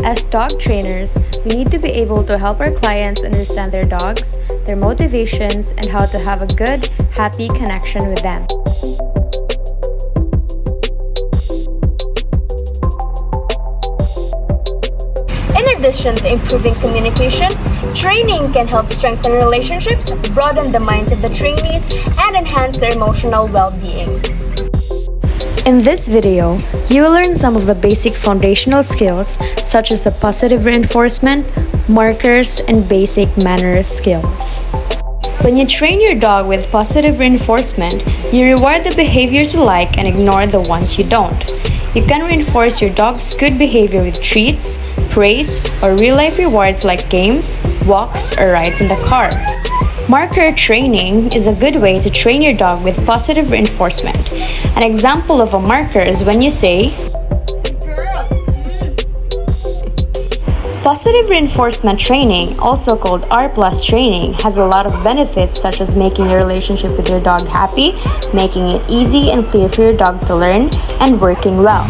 As dog trainers, we need to be able to help our clients understand their dogs, their motivations, and how to have a good, happy connection with them. In addition to improving communication, training can help strengthen relationships, broaden the minds of the trainees, and enhance their emotional well-being. In this video, you will learn some of the basic foundational skills such as the positive reinforcement, markers, and basic manner skills. When you train your dog with positive reinforcement, you reward the behaviors you like and ignore the ones you don't. You can reinforce your dog's good behavior with treats, praise, or real-life rewards like games, walks, or rides in the car. Marker training is a good way to train your dog with positive reinforcement. An example of a marker is when you say, Positive reinforcement training, also called R+ training, has a lot of benefits such as making your relationship with your dog happy, making it easy and clear for your dog to learn, and working well.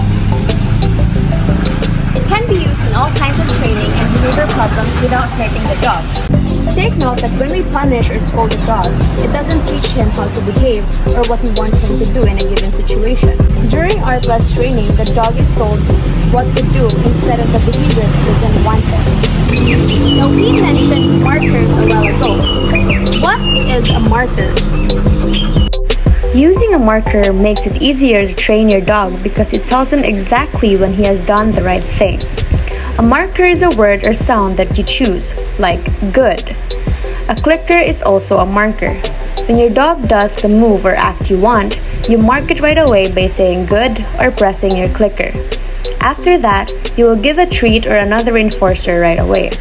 It can be used in all kinds of training and behavior problems without hurting the dog. Take note that when we punish or scold a dog, it doesn't teach him how to behave or what we want him to do in a given situation. During R+ training, the dog is told what to do instead of the behavior that doesn't want him. Now, we mentioned markers a while ago. What is a marker? Using a marker makes it easier to train your dog because it tells him exactly when he has done the right thing. A marker is a word or sound that you choose, like good. A clicker is also a marker. When your dog does the move or act you want, you mark it right away by saying good or pressing your clicker. After that, you will give a treat or another reinforcer right away.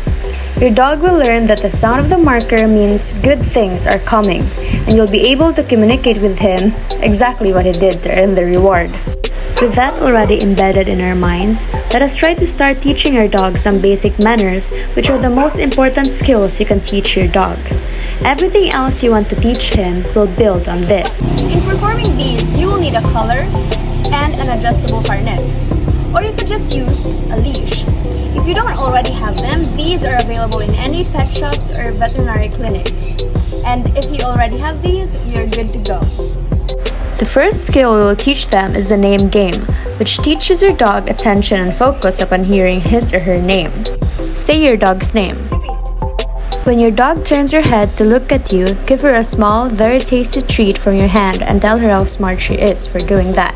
Your dog will learn that the sound of the marker means good things are coming, and you'll be able to communicate with him exactly what he did to earn the reward. With that already embedded in our minds, let us try to start teaching our dog some basic manners, which are the most important skills you can teach your dog. Everything else you want to teach him will build on this. In performing these, you will need a collar and an adjustable harness. Or you could just use a leash. If you don't already have them, these are available in any pet shops or veterinary clinics. And if you already have these, you're good to go. The first skill we will teach them is the name game, which teaches your dog attention and focus upon hearing his or her name. Say your dog's name. When your dog turns her head to look at you, give her a small, very tasty treat from your hand and tell her how smart she is for doing that.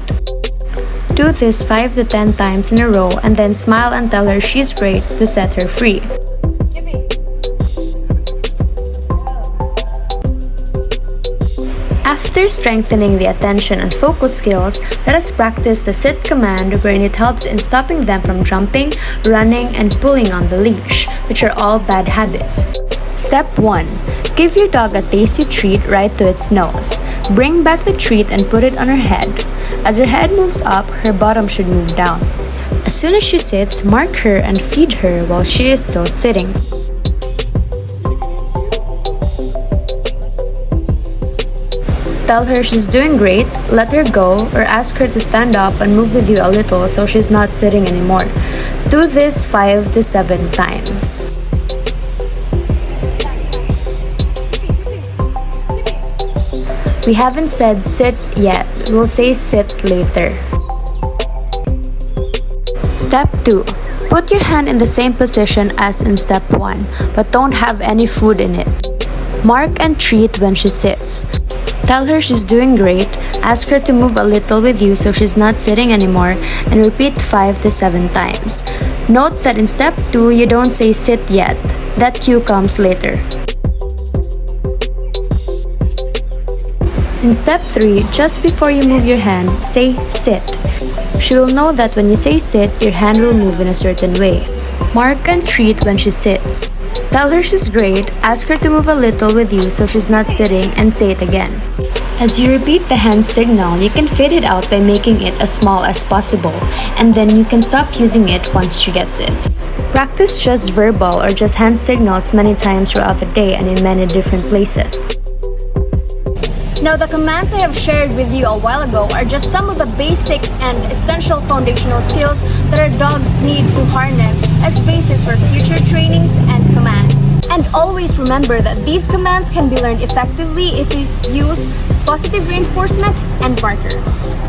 Do this 5 to 10 times in a row and then smile and tell her she's great to set her free. After strengthening the attention and focus skills, let us practice the sit command wherein it helps in stopping them from jumping, running, and pulling on the leash, which are all bad habits. Step 1. Give your dog a tasty treat right to its nose. Bring back the treat and put it on her head. As her head moves up, her bottom should move down. As soon as she sits, mark her and feed her while she is still sitting. Tell her she's doing great, let her go, or ask her to stand up and move with you a little so she's not sitting anymore. Do this 5 to 7 times. We haven't said sit yet, we'll say sit later. Step 2. Put your hand in the same position as in step 1, but don't have any food in it. Mark and treat when she sits. Tell her she's doing great, ask her to move a little with you so she's not sitting anymore, and repeat 5 to 7 times. Note that in step 2, you don't say sit yet. That cue comes later. In step 3, just before you move your hand, say sit. She will know that when you say sit, your hand will move in a certain way. Mark and treat when she sits. Tell her she's great, ask her to move a little with you so she's not sitting, and say it again. As you repeat the hand signal, you can fade it out by making it as small as possible, and then you can stop using it once she gets it. Practice just verbal or just hand signals many times throughout the day and in many different places. Now, the commands I have shared with you a while ago are just some of the basic and essential foundational skills that our dogs need to harness as basis for future trainings and commands. And always remember that these commands can be learned effectively if you use positive reinforcement and markers.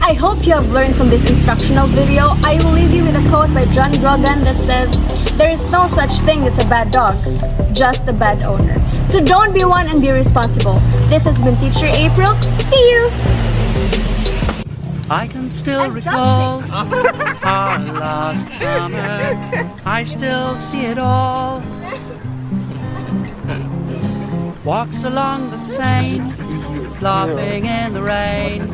I hope you have learned from this instructional video. I will leave you with a quote by John Grogan that says, "There is no such thing as a bad dog, just a bad owner." So don't be one and be responsible. This has been Teacher April. See you! I can still recall our last summer. I still see it all. Walks along the Seine, laughing in the rain.